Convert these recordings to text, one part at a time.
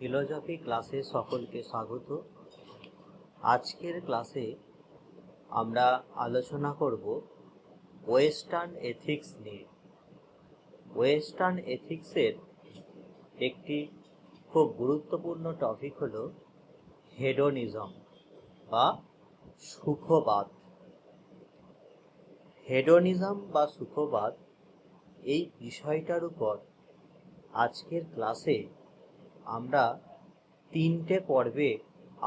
Philosophy ক্লাসে সকলকে স্বাগত। আজকের ক্লাসে আমরা আলোচনা করব ওয়েস্টার্ন এথিক্স নিয়ে। ওয়েস্টার্ন এথিক্সের একটি খুব গুরুত্বপূর্ণ টপিক হলো হেডোনিজম বা সুখবাদ। হেডোনিজম বা সুখবাদ এই বিষয়টার উপর আজকের ক্লাসে আমরা 3টে পর্বে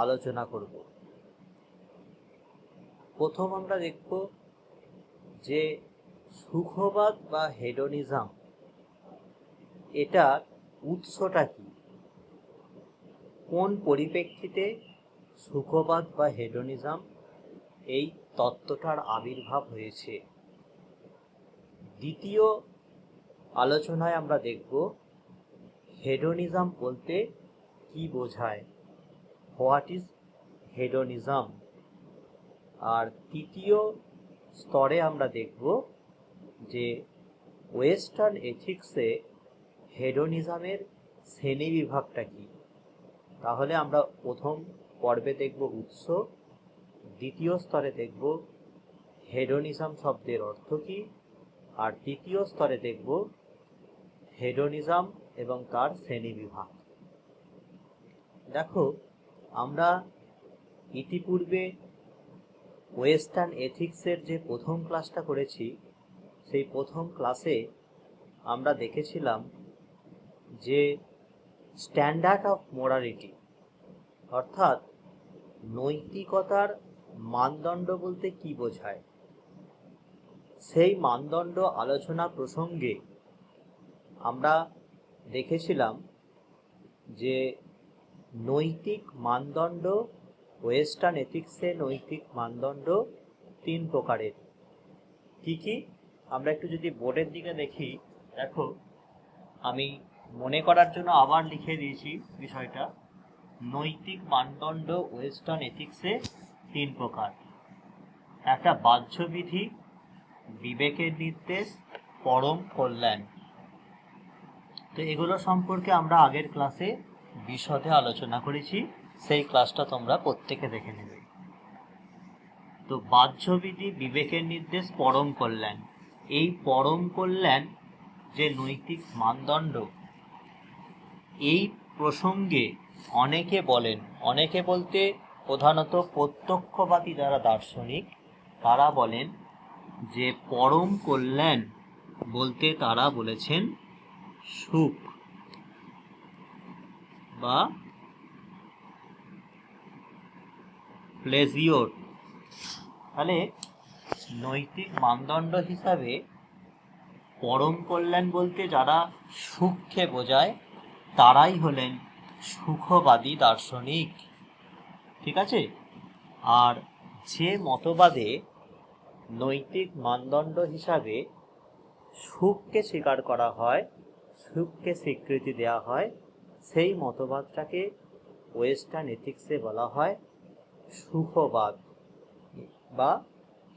আলোচনা করব। প্রথম আমরা দেখব যে সুখবাদ বা হেডোনিজম এটার উৎসটা কি, কোন পরিপ্রেক্ষিতে সুখবাদ বা হেডোনিজম এই তত্ত্বটার আবির্ভাব হয়েছে। দ্বিতীয় আলোচনায় আমরা দেখব হেডোনিজম বলতে কি বোঝায়, হোয়াট ইজ হেডোনিজম। আর তৃতীয় স্তরে আমরা দেখব যে ওয়েস্টার্ন এথিক্সে হেডোনিজমের শ্রেণী বিভাগটা কি। তাহলে আমরা প্রথম পর্বে দেখব উৎস, দ্বিতীয় স্তরে দেখব হেডোনিজম শব্দের অর্থ কি, আর তৃতীয় স্তরে দেখব হেডোনিজম এবং তার শ্রেণী বিভাগ। দেখো, আমরা ইতিপূর্বে ওয়েস্টার্ন এথিক্সের যে প্রথম ক্লাসটা করেছি, সেই প্রথম ক্লাসে আমরা দেখেছিলাম যে স্ট্যান্ডার্ড অফ মোরালিটি অর্থাৎ নৈতিকতার মানদণ্ড বলতে কি বোঝায়। সেই মানদণ্ড আলোচনা প্রসঙ্গে আমরা দেখেছিলাম যে নৈতিক মানদণ্ড, ওয়েস্টার্ন এথিক্সে নৈতিক মানদণ্ড 3 প্রকারের। কি কি আমরা একটু যদি বোর্ডের দিকে দেখি, দেখো আমি মনে করার জন্য আবার লিখে দিয়েছি বিষয়টা। নৈতিক মানদণ্ড ওয়েস্টার্ন এথিক্সে 3 প্রকার। একটা বাহ্যবিধি, বিবেকের নির্দেশ, পরম কল্যাণ। তো এগুলো সম্পর্কে আমরা আগের ক্লাসে বিশদে আলোচনা করেছি, সেই ক্লাসটা তোমরা প্রত্যেকে দেখে নেবে। তো বাহ্যবিধি, বিবেকের নির্দেশ, পরম কল্যাণ। এই পরম কল্যাণ যে নৈতিক মানদণ্ড, এই প্রসঙ্গে অনেকে বলেন, অনেকে বলতে প্রধানত প্রত্যক্ষবাদী যারা দার্শনিক তারা বলেন যে পরম কল্যাণ বলতে তারা বলেছেন সুখ বা প্লেজিওর। তাহলে নৈতিক মানদণ্ড হিসাবে পরম কল্যাণ বলতে যারা সুখকে বোঝায় তারাই হলেন সুখবাদী দার্শনিক। ঠিক আছে? আর যে মতবাদে নৈতিক মানদণ্ড হিসাবে সুখকে স্বীকার করা হয়, সুখকে স্বীকৃতি দেওয়া হয়, সেই মতবাদটাকে ওয়েস্টার্ন এথিক্সে বলা হয় সুখবাদ বা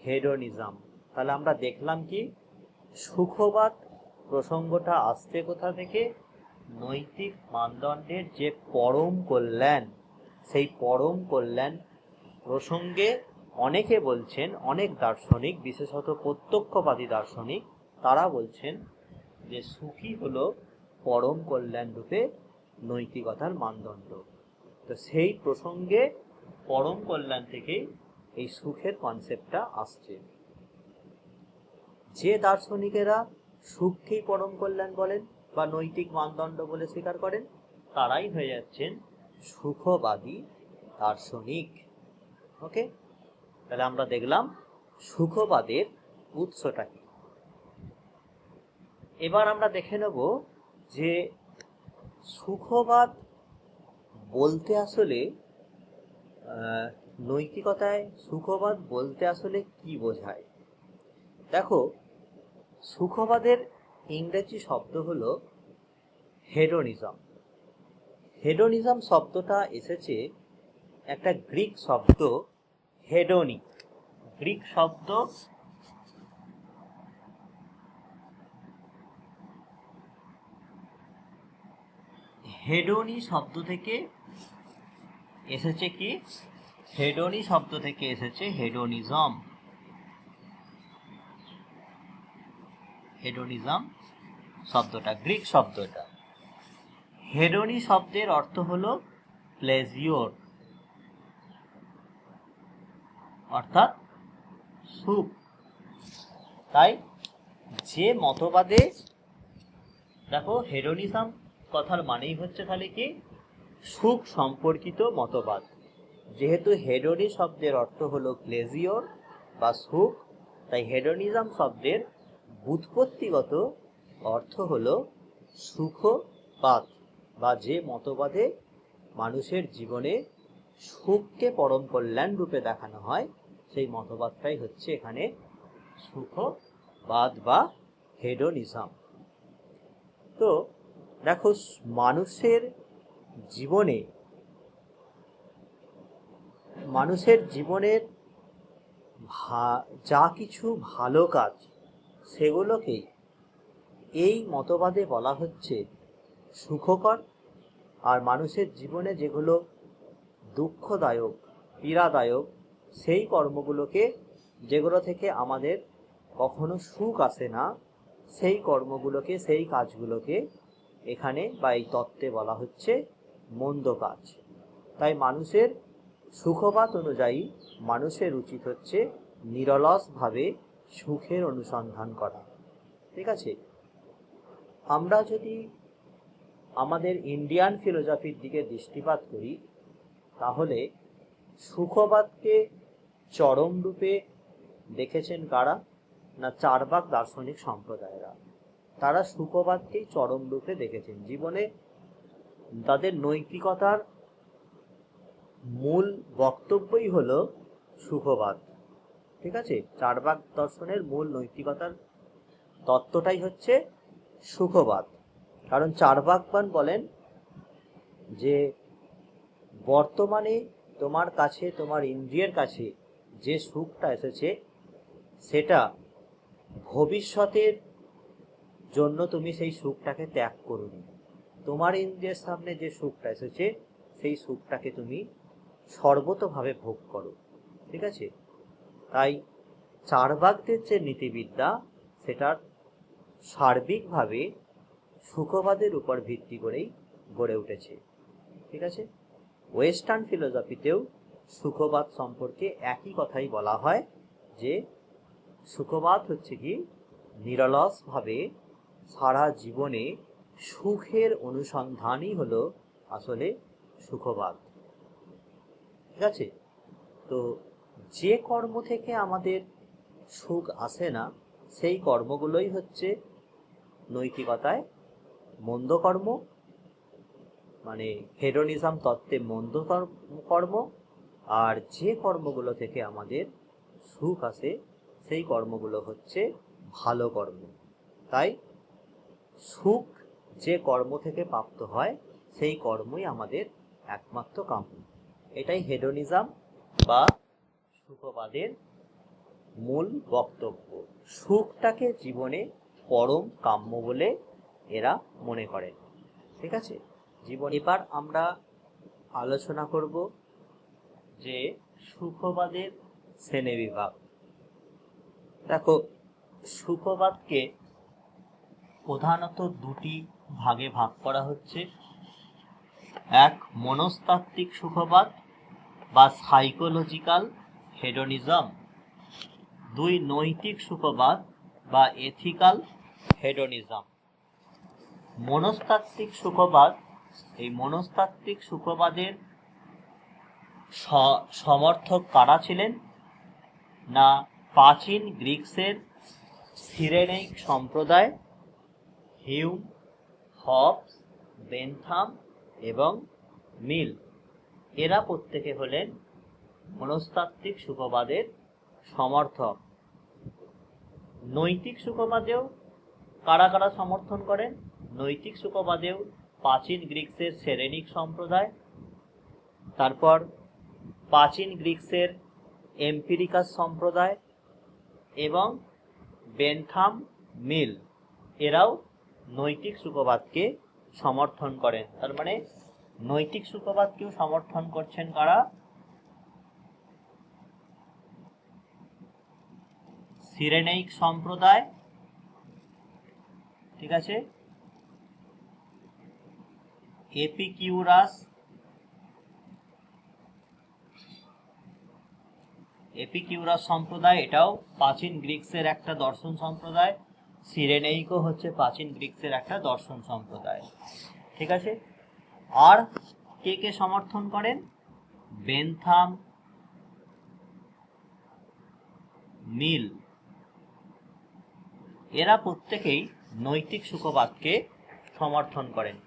হেডোনিজম। তাহলে আমরা দেখলাম কি সুখবাদ প্রসঙ্গটা আসছে কোথা থেকে? নৈতিক মানদণ্ডের যে পরম কল্যাণ, সেই পরম কল্যাণ প্রসঙ্গে অনেকে বলছেন, অনেক দার্শনিক বিশেষত প্রত্যক্ষবাদী দার্শনিক তারা বলছেন যে সুখই হলো পরম কল্যাণ রূপে নৈতিকতার মানদণ্ড। তো সেই প্রসঙ্গে পরম কল্যাণ থেকে এই সুখের কনসেপ্টটা আসছে। যে দার্শনিকেরা সুখকেই পরম কল্যাণ বলেন বা নৈতিক মানদণ্ড বলে স্বীকার করেন, তারাই হয়ে যাচ্ছেন সুখবাদী দার্শনিক। ওকে, তাহলে আমরা দেখলাম সুখবাদের উৎসটা কি। এবার আমরা দেখে নেব যে সুখবাদ বলতে আসলে নৈতিকতায় সুখবাদ বলতে আসলে কি বোঝায়। দেখো, সুখবাদের ইংরেজি শব্দ হলো হেডোনিজম। হেডোনিজম শব্দটা এসেছে একটা গ্রিক শব্দ হেডোনি। গ্রিক শব্দ হেডোনি শব্দ থেকে এসেছে কি? হেডোনি শব্দ থেকে এসেছে হেডোনিজম। হেডোনিজম শব্দটা গ্রিক শব্দটা। হেডোনি শব্দের অর্থ হলো প্লেজিওর, অর্থাৎ সুখ। তাই যে মতবাদে, দেখো হেডোনিজম কথার মানেই হচ্ছে তাহলে কি? সুখ সম্পর্কিত মতবাদ। যেহেতু হেডোনি শব্দের অর্থ হলো প্লেজিওর বা সুখ, তাই হেডোনিজম শব্দের ব্যুৎপত্তিগত অর্থ হলো সুখবাদ, বা যে মতবাদে মানুষের জীবনে সুখকে পরম কল্যাণ রূপে দেখানো হয়, সেই মতবাদটাই হচ্ছে এখানে সুখবাদ বা হেডোনিজম। তো দেখো, মানুষের জীবনের যা কিছু ভালো কাজ, সেগুলোকেই এই মতবাদে বলা হচ্ছে সুখকর। আর মানুষের জীবনে যেগুলো দুঃখদায়ক, পীড়াদায়ক, সেই কর্মগুলোকে, যেগুলো থেকে আমাদের কখনো সুখ আসে না, সেই কর্মগুলোকে, সেই কাজগুলোকে এখানে বা এই তত্ত্বে বলা হচ্ছে মন্দ কাজ। তাই মানুষের সুখবাদ অনুযায়ী মানুষের উচিত হচ্ছে নিরলসভাবে সুখের অনুসন্ধান করা। ঠিক আছে? আমরা যদি আমাদের ইন্ডিয়ান ফিলোসফির দিকে দৃষ্টিপাত করি, তাহলে সুখবাদকে চরম রূপে দেখেছেন কারা? না, চার্বাক দার্শনিক সম্প্রদায়েরা। তারা সুখবাদকেই চরম রূপে দেখেছেন। জীবনে তাদের নৈতিকতার মূল বক্তব্যই হলো সুখবাদ। ঠিক আছে? চার্বাক দর্শনের মূল নৈতিকতার তত্ত্বটাই হচ্ছে সুখবাদ। কারণ চার্বাকগণ বলেন যে বর্তমানে তোমার কাছে, তোমার ইন্দ্রিয়ের কাছে যে সুখটা এসেছে, সেটা ভবিষ্যতের জন্য তুমি সেই সুখটাকে ত্যাগ করোনি। তোমার ইন্দ্রিয়ের সামনে যে সুখটা এসেছে, সেই সুখটাকে তুমি সর্বতোভাবে ভোগ করো। ঠিক আছে? তাই চার্বাকদের যে নীতিবিদ্যা, সেটার সার্বিকভাবে সুখবাদের উপর ভিত্তি করেই গড়ে উঠেছে। ঠিক আছে? ওয়েস্টার্ন ফিলোসফিতেও সুখবাদ সম্পর্কে একই কথাই বলা হয়, যে সুখবাদ হচ্ছে কি? নিরলসভাবে সারা জীবনে সুখের অনুসন্ধানই হলো আসলে সুখবাদ। ঠিক আছে? তো যে কর্ম থেকে আমাদের সুখ আসে না, সেই কর্মগুলোই হচ্ছে নৈতিকতায় মন্দ কর্ম, মানে হেডোনিজম তত্ত্বে মন্দ কর্ম। আর যে কর্মগুলো থেকে আমাদের সুখ আসে, সেই কর্মগুলো হচ্ছে ভালো কর্ম। তাই সুখ যে কর্ম থেকে প্রাপ্ত হয়, সেই কর্মই আমাদের একমাত্র কাম্য। এটাই হেডোনিজম বা সুখবাদের মূল বক্তব্য। সুখটাকে জীবনে পরম কাম্য বলে এরা মনে করেন। ঠিক আছে? এবার আমরা আলোচনা করব যে সুখবাদের শ্রেণীবিভাগ। দেখো, সুখবাদকে প্রধানত দুটি ভাগে ভাগ করা হচ্ছে। এক, মনস্তাত্ত্বিক সুখবাদ বা সাইকোলজিক্যাল হেডোনিজম। দুই, নৈতিক সুখবাদ বা এথিক্যাল হেডোনিজম। মনস্তাত্ত্বিক সুখবাদ, এই মনস্তাত্ত্বিক সুখবাদের সমর্থক কারা ছিলেন? না, প্রাচীন গ্রিকসের সিরেনেইক সম্প্রদায়, হিউম, হবস, বেনথাম এবং মিল। এরা প্রত্যেকে হলেন মনস্তাত্ত্বিক সুখবাদের সমর্থক। নৈতিক সুখবাদেও কারা কারা সমর্থন করেন? নৈতিক সুখবাদেও প্রাচীন গ্রিকসের সিরেনিক সম্প্রদায়, তারপর প্রাচীন গ্রিকসের এম্পিরিকাস সম্প্রদায় এবং বেনথাম, মিল, এরাও নৈতিক সুখবাদকে সমর্থন করেন। তার মানে নৈতিক সুখবাদকেও সমর্থন করছেন কারা? সিরেনেইক সম্প্রদায়, ঠিক আছে, এপিকিউরাস সম্প্রদায়, এটাও প্রাচীন গ্রিকসের একটা দর্শন সম্প্রদায়। সিরেনেইকও হচ্ছে প্রাচীন গ্রিকসের একটা দর্শন সম্প্রদায়, ঠিক আছে। আর কে কে সমর্থন করেন? বেনথাম, মিল, এরা প্রত্যেকেই নৈতিক সুখবাদকে সমর্থন করেন।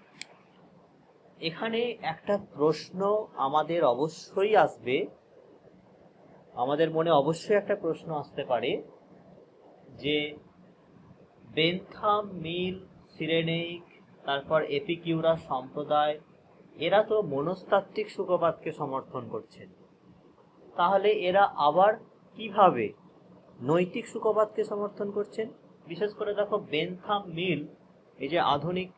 এখানে একটা প্রশ্ন আমাদের অবশ্যই আসবে, আমাদের মনে অবশ্যই একটা প্রশ্ন আসতে পারে যে বেনথাম, মিল, সিরেনেইক, তারপর এপিকিউরাস সম্প্রদায়, এরা তো মনস্তাত্ত্বিক সুখবাদকে সমর্থন করছেন, তাহলে এরা আবার কিভাবে নৈতিক সুখবাদকে সমর্থন করছেন? বিশেষ করে দেখো বেনথাম, মিল, এই যে আধুনিক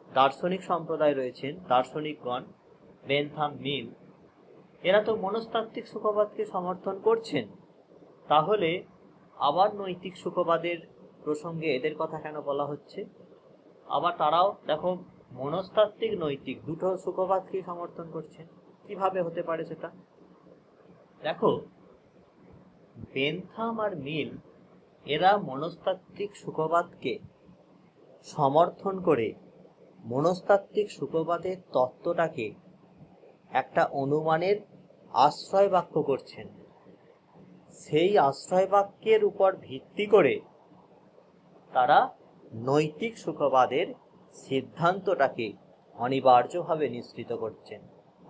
দার্শনিক সম্প্রদায় রয়েছেন, দার্শনিকগণ, বেনথাম, মিল, এরা তো মনস্তাত্ত্বিক সুখবাদকে সমর্থন করছেন, তাহলে আবার নৈতিক সুখবাদের প্রসঙ্গে এদের কথা কেন বলা হচ্ছে? আবার তারাও দেখো মনস্তাত্ত্বিক নৈতিক দুটো সুখবাদকে সমর্থন করছেন, কিভাবে হতে পারে সেটা? দেখো বেনথাম আর মিল এরা মনস্তাত্ত্বিক সুখবাদকে সমর্থন করে মনস্তাত্ত্বিক সুখবাদের তত্ত্বটাকে একটা অনুমানের আশ্রয় বাক্য করছেন। সেই আশ্রয় বাক্যের উপর ভিত্তি করে তারা নৈতিক সুখবাদের সিদ্ধান্তটাকে অনিবার্যভাবে নিশ্চিত করছেন।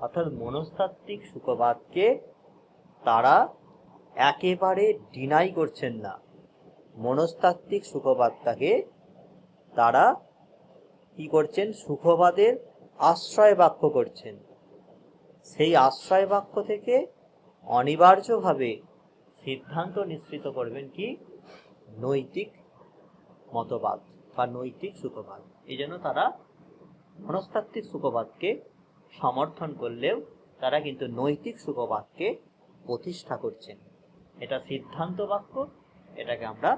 অর্থাৎ মনস্তাত্ত্বিক সুখবাদকে তারা একেবারে ডিনাই করছেন না, মনস্তাত্ত্বিক সুখবাদটাকে তারা কি করছেন? সুখবাদের আশ্রয় বাক্য করছেন। সেই আশ্রয় বাক্য থেকে অনিবার্যভাবে সিদ্ধান্ত নিশ্চিত করবেন কি? নৈতিক মতবাদ বা নৈতিক সুখবাদ। এই জন্য তারা মনস্তাত্ত্বিক সুখবাদকে সমর্থন করলেও তারা কিন্তু নৈতিক সুখবাদকে প্রতিষ্ঠা করছেন। এটা সিদ্ধান্ত বাক্য, এটাকে আমরা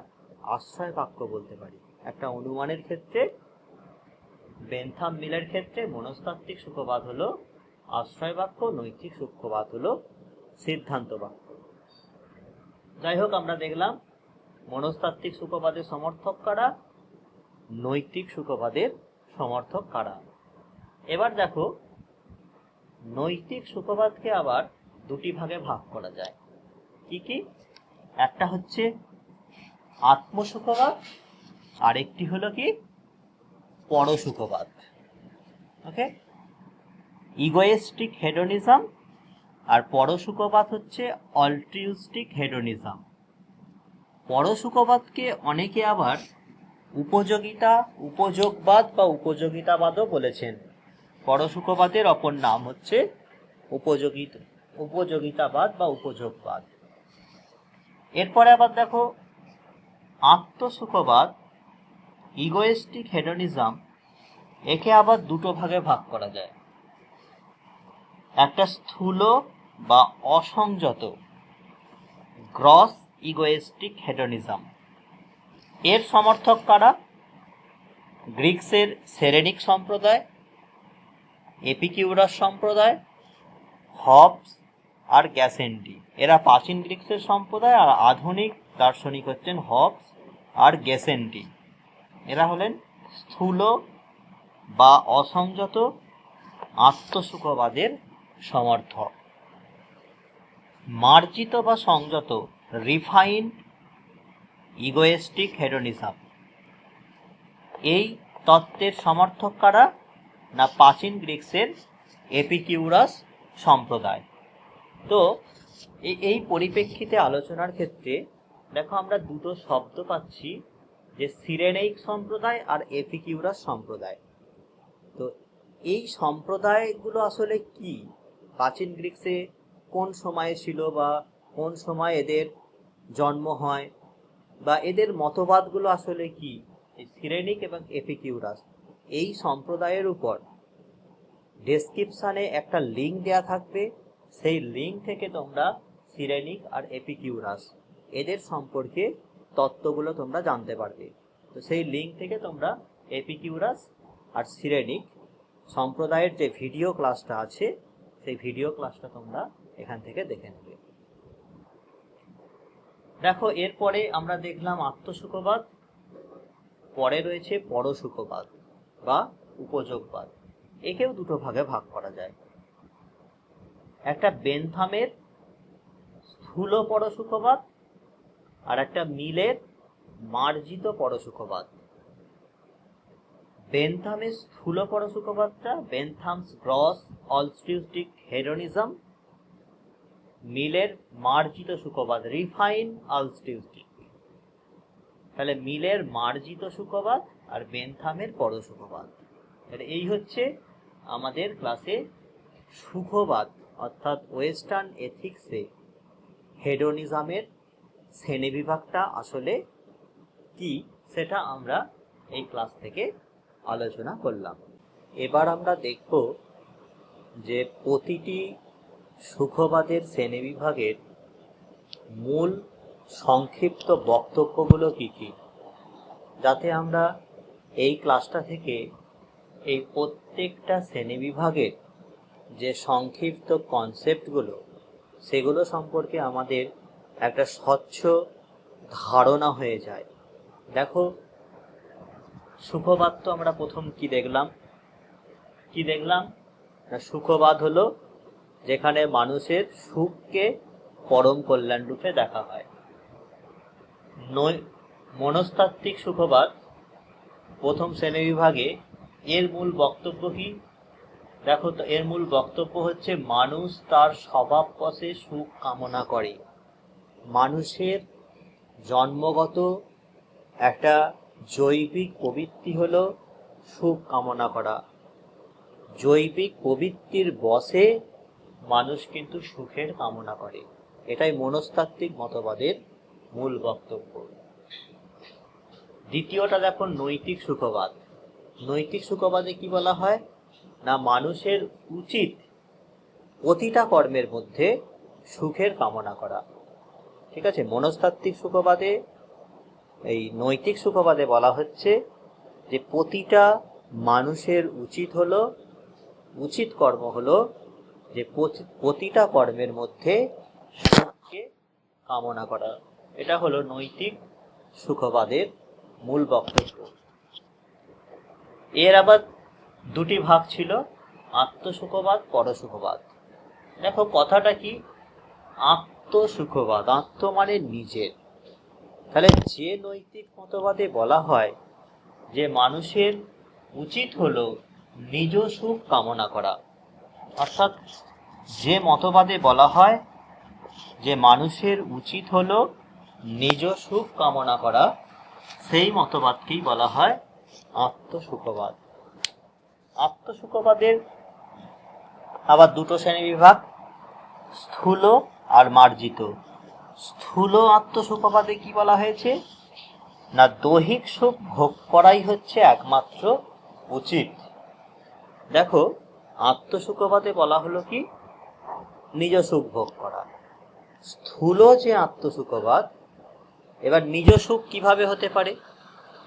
আশ্রয় বাক্য বলতে পারি। একটা অনুমানের ক্ষেত্রে, বেনথাম, মিলের ক্ষেত্রে মনস্তাত্ত্বিক সুখবাদ হলো আশ্রয় বাক্য, নৈতিক সুখবাদ হলো সিদ্ধান্ত বাক্য। যাই হোক, আমরা দেখলাম মনস্তাত্ত্বিক সুখবাদের সমর্থক কারা, নৈতিক সুখবাদের সমর্থক কারা। এবার দেখো নৈতিক সুখবাদকে আবার দুটি ভাগে ভাগ করা যায়। কি কি? একটা হচ্ছে আত্মসুখবাদ, আরেকটি হলো কি? পরসুখবাদ। ওকে, ইগোয়েস্টিক হেডোনিজম আর পরসুখবাদ হচ্ছে অল্ট্রিউস্টিক হেডোনিজম। পরসুখবাদকে অনেকে আবার উপযোগবাদ বা উপযোগিতাবাদও বলেছেন। পরসুখবাদের অপর নাম হচ্ছে উপযোগিতাবাদ বা উপযোগবাদ। এরপরে আবার দেখো আত্মসুখবাদ, ইগোয়েস্টিক হেডোনিজম, একে আবার দুটো ভাগে ভাগ করা যায়। একটা স্থূল বা অসংযত গ্রস ইগোয়েস্টিক হেডোনিজম। এর সমর্থক কারা? গ্রিকসের সেরেনিক সম্প্রদায়, এপিকিউরাস সম্প্রদায়, হবস আর গ্যাসেন্ডি। এরা প্রাচীন গ্রিকসের সম্প্রদায়, আর আধুনিক দার্শনিক হচ্ছেন হবস আর গ্যাসেন্ডি। এরা হলেন স্থূল বা অসংযত আত্মসুখবাদের সমর্থক। মার্জিত বা সংযত রিফাইন্ড ইগোয়েস্টিক হেডোনিজম, এই তত্ত্বের সমর্থক কারা? না প্রাচীন গ্রিকসের এপিকিউরাস সম্প্রদায়। তো এই পরিপ্রেক্ষিতে আলোচনার ক্ষেত্রে দেখো আমরা দুটো শব্দ পাচ্ছি, যে সিরেনেইক সম্প্রদায় আর এপিকিউরাস সম্প্রদায়। তো এই সম্প্রদায়গুলো আসলে কি? প্রাচীন গ্রিকসে কোন সময়ে ছিল, বা কোন সময় এদের জন্ম হয়, বা এদের মতবাদগুলো আসলে কি? এই সিরেনিক এবং এপিকিউরাস এই সম্প্রদায়ের উপর ডেসক্রিপশানে একটা লিঙ্ক দেওয়া থাকবে। সেই লিঙ্ক থেকে তোমরা সিরেনিক আর এপিকিউরাস এদের সম্পর্কে তত্ত্বগুলো তোমরা জানতে পারবে। তো সেই লিঙ্ক থেকে তোমরা এপিকিউরাস আর সিরেনিক সম্প্রদায়ের যে ভিডিও ক্লাসটা আছে সেই ভিডিও ক্লাসটা তোমরা এখান থেকে দেখে নেবে। দেখো, এরপরে আমরা দেখলাম আত্মসুখবাদ, পরে রয়েছে পরসুখবাদ বা উপযোগবাদ। একেও দুটো ভাগে ভাগ করা যায়। একটা বেনথামের স্থূল পরসুখবাদ আর একটা মিলের মার্জিত পরসুখবাদ। বেনথামের স্থূল পরসুখবাদটা বেনথামস গ্রস অলস্টিউস্টিক হেডনিজম, মিলের মার্জিত সুখবাদ রিফাইন অলস্টিউস্টিক। তাহলে মিলের মার্জিত সুখবাদ আর বেনথামের পরসুখবাদ। তাহলে এই হচ্ছে আমাদের ক্লাসে সুখবাদ অর্থাৎ ওয়েস্টার্ন এথিক্সে হেডনিজমের শ্রেণীবিভাগটা আসলে কি সেটা আমরা এই ক্লাস থেকে আলোচনা করলাম। এবার আমরা দেখব যে প্রতিটি সুখবাদের শ্রেণীবিভাগের মূল সংক্ষিপ্ত বক্তব্যগুলো কি কি, যাতে আমরা এই ক্লাসটা থেকে এই প্রত্যেকটা শ্রেণীবিভাগের যে সংক্ষিপ্ত কনসেপ্টগুলো সেগুলো সম্পর্কে আমাদের একটা স্বচ্ছ ধারণা হয়ে যায়। দেখো, সুখবাদ তো আমরা প্রথম কি দেখলাম না, সুখবাদ হলো যেখানে মানুষের সুখকে পরম কল্যাণ রূপে দেখা হয়। মনস্তাত্ত্বিক সুখবাদ প্রথম শ্রেণীবিভাগে এর মূল বক্তব্য কি? দেখো তো, এর মূল বক্তব্য হচ্ছে মানুষ তার স্বভাববশে সুখ কামনা করে। মানুষের জন্মগত একটা জৈবিক প্রবৃত্তি হলো সুখ কামনা করা। জৈবিক প্রবৃত্তির বশে মানুষ কিন্তু সুখের কামনা করে। এটাই মনস্তাত্ত্বিক মতবাদের মূল বক্তব্য। দ্বিতীয়টা দেখো, নৈতিক সুখবাদ। নৈতিক সুখবাদে কি বলা হয় না, মানুষের উচিত প্রতিটা কর্মের মধ্যে সুখের কামনা করা। ঠিক আছে, মনস্তাত্ত্বিক সুখবাদে, এই নৈতিক সুখবাদে বলা হচ্ছে যে প্রতিটা মানুষের উচিত কর্ম হলো যে প্রতিটা কর্মের মধ্যে সুখকে কামনা করা। এটা হলো নৈতিক সুখবাদের মূল বক্তব্য। এর আবার দুটি ভাগ ছিল, আত্মসুখবাদ, পরসুখবাদ। দেখো কথাটা কি, আত্মসুখবাদ, আত্ম মানে নিজের। তাহলে যে নৈতিক মতবাদে বলা হয় যে মানুষের উচিত হলো নিজ সুখ কামনা করা, অর্থাৎ যে মতবাদে বলা হয় যে মানুষের উচিত হলো নিজ সুখ কামনা করা, সেই মতবাদকেই বলা হয় আত্মসুখবাদ। আত্মসুখবাদের আবার দুটো শ্রেণীবিভাগ, স্থূল আর মার্জিত। স্থূল আত্মসুখবাদে কি বলা হয়েছে না, দৈহিক সুখ ভোগ করাই হচ্ছে একমাত্র উচিত। দেখো, আত্মসুখবাদে বলা হলো কি, নিজ সুখ ভোগ করা। স্থূল যে আত্মসুখবাদ, এবার নিজ সুখ কিভাবে হতে পারে?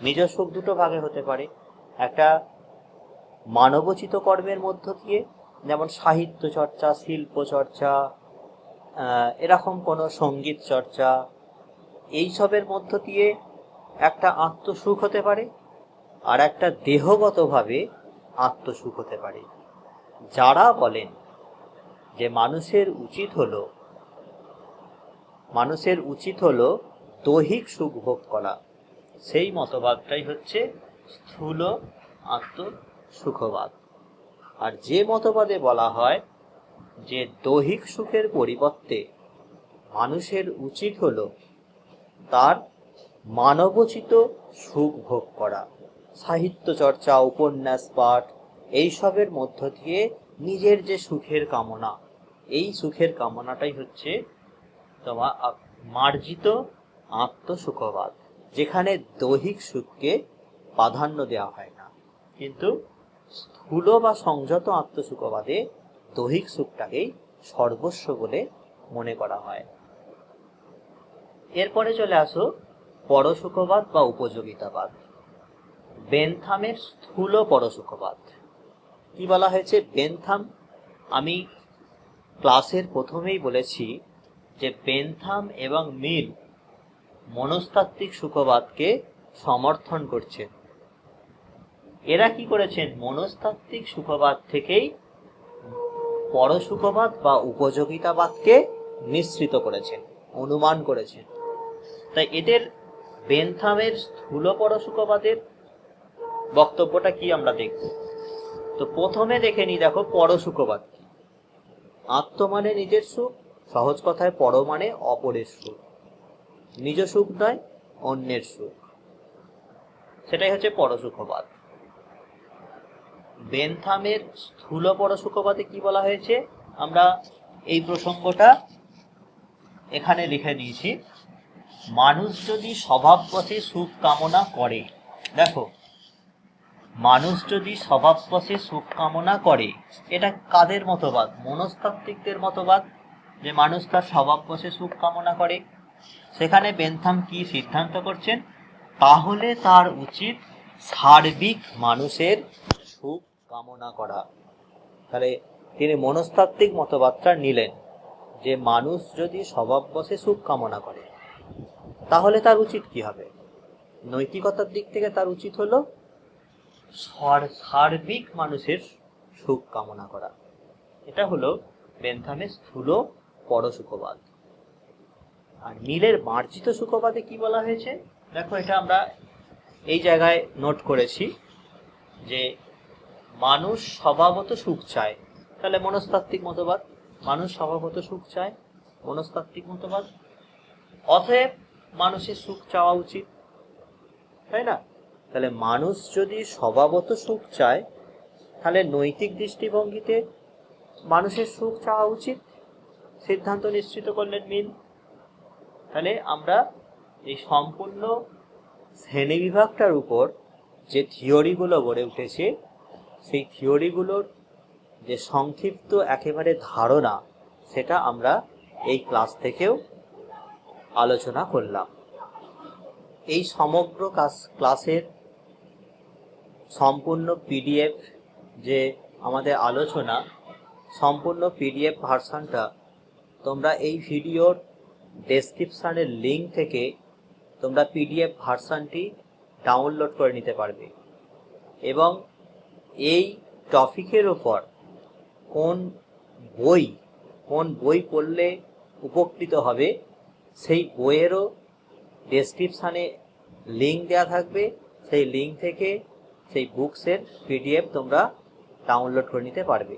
নিজ সুখ দুটো ভাগে হতে পারে। একটা মানবোচিত কর্মের মধ্য দিয়ে, যেমন সাহিত্য চর্চা, শিল্প চর্চা, এরকম কোনো সঙ্গীত চর্চা, এইসবের মধ্য দিয়ে একটা আত্মসুখ হতে পারে। আর একটা দেহগতভাবে আত্মসুখ হতে পারে। যারা বলেন যে মানুষের উচিত হলো দৈহিক সুখ ভোগ করা, সেই মতবাদটাই হচ্ছে স্থূল আত্মসুখবাদ। আর যে মতবাদে বলা হয় যে দৈহিক সুখের পরিবর্তে মানুষের উচিত হলো তার মানবোচিত সুখ ভোগ করা, সাহিত্য চর্চা, উপন্যাস পাঠ, এইসবের মধ্য দিয়ে নিজের যে সুখের কামনা, এই সুখের কামনাটাই হচ্ছে তোমার মার্জিত আত্মসুখবাদ, যেখানে দৈহিক সুখকে প্রাধান্য দেওয়া হয় না। কিন্তু স্থূল বা সংযত আত্মসুখবাদে দৈহিক সুখটাকেই সর্বস্ব বলে মনে করা হয়। এরপরে চলে আসো পরসুখবাদ বা উপযোগিতাবাদ। বেনথামের স্থূল পরসুখবাদ। কি বলা হয়েছে? বেনথাম, আমি ক্লাসের প্রথমেই বলেছি যে বেনথাম এবং মিল মনস্তাত্ত্বিক সুখবাদকে সমর্থন করছেন। এরা কি করেছেন? মনস্তাত্ত্বিক সুখবাদ থেকেই পরসুখবাদ বা উপযোগিতাবাদকে নিঃসৃত করেছেন, অনুমান করেছেন। তাই এদের বেনথামের স্থূল পরসুখবাদের বক্তব্যটা কি আমরা দেখব। তো প্রথমে দেখে নি, দেখো পরসুখবাদ কি। আত্ম মানে নিজের সুখ, সহজ কথায় পর মানে অপরের সুখ, নিজ সুখ নয় অন্যের সুখ, সেটাই হচ্ছে পরসুখবাদ। বেনথামের স্থূল পরসুখবাদে কি বলা হয়েছে, আমরা এই প্রসঙ্গটা এখানে লিখে নিয়েছি। মানুষ যদি স্বভাববশে সুখ কামনা করে, দেখো, মানুষ যদি স্বভাববশে সুখ কামনা করে, এটা কাদের মতবাদ? মনস্তাত্ত্বিকদের মতবাদ, যে মানুষ তার স্বভাববশে সুখ কামনা করে। সেখানে বেনথাম কি সিদ্ধান্ত করছেন? তাহলে তার উচিত সার্বিক মানুষের সুখ কামনা করা। তাহলে তিনি মনস্তাত্ত্বিক মতবাদটা নিলেন যে মানুষ যদি স্বভাববশে সুখ কামনা করে তাহলে তার উচিত কি হবে? নৈতিকতার দিক থেকে তার উচিত হলো সার্বিক মানুষের সুখ কামনা করা। এটা হলো বেনথামের স্থূল পরসুখবাদ। আর মিলের মার্জিত সুখবাদে কি বলা হয়েছে, দেখো, এটা আমরা এই জায়গায় নোট করেছি যে মানুষ স্বভাবত সুখ চায়। তাহলে মনস্তাত্ত্বিক মতবাদ, মানুষ স্বভাবত সুখ চায়, মনস্তাত্ত্বিক মতবাদ। অতএব মানুষের সুখ চাওয়া উচিত, তাই না? তাহলে মানুষ যদি স্বভাবত সুখ চায়, তাহলে নৈতিক দৃষ্টিভঙ্গিতে মানুষের সুখ চাওয়া উচিত, সিদ্ধান্ত নিশ্চিত করলেন মিল। তাহলে আমরা এই সম্পূর্ণ শ্রেণীবিভাগটার উপর যে থিওরিগুলো গড়ে উঠেছে, সেই থিওরিগুলোর যে সংক্ষিপ্ত একেবারে ধারণা, সেটা আমরা এই ক্লাস থেকেও আলোচনা করলাম। এই সমগ্র ক্লাসের সম্পূর্ণ পিডিএফ, যে আমাদের আলোচনা, সম্পূর্ণ পিডিএফ ভার্সনটা তোমরা এই ভিডিওর ডেসক্রিপশানের লিঙ্ক থেকে তোমরা পিডিএফ ভার্সনটি ডাউনলোড করে নিতে পারবে। এবং এই টপিকের ওপর কোন বই পড়লে উপকৃত হবে, সেই বইয়েরও ডেসক্রিপশানে লিঙ্ক দেওয়া থাকবে। সেই লিঙ্ক থেকে সেই বুকসের পিডিএফ তোমরা ডাউনলোড করে নিতে পারবে।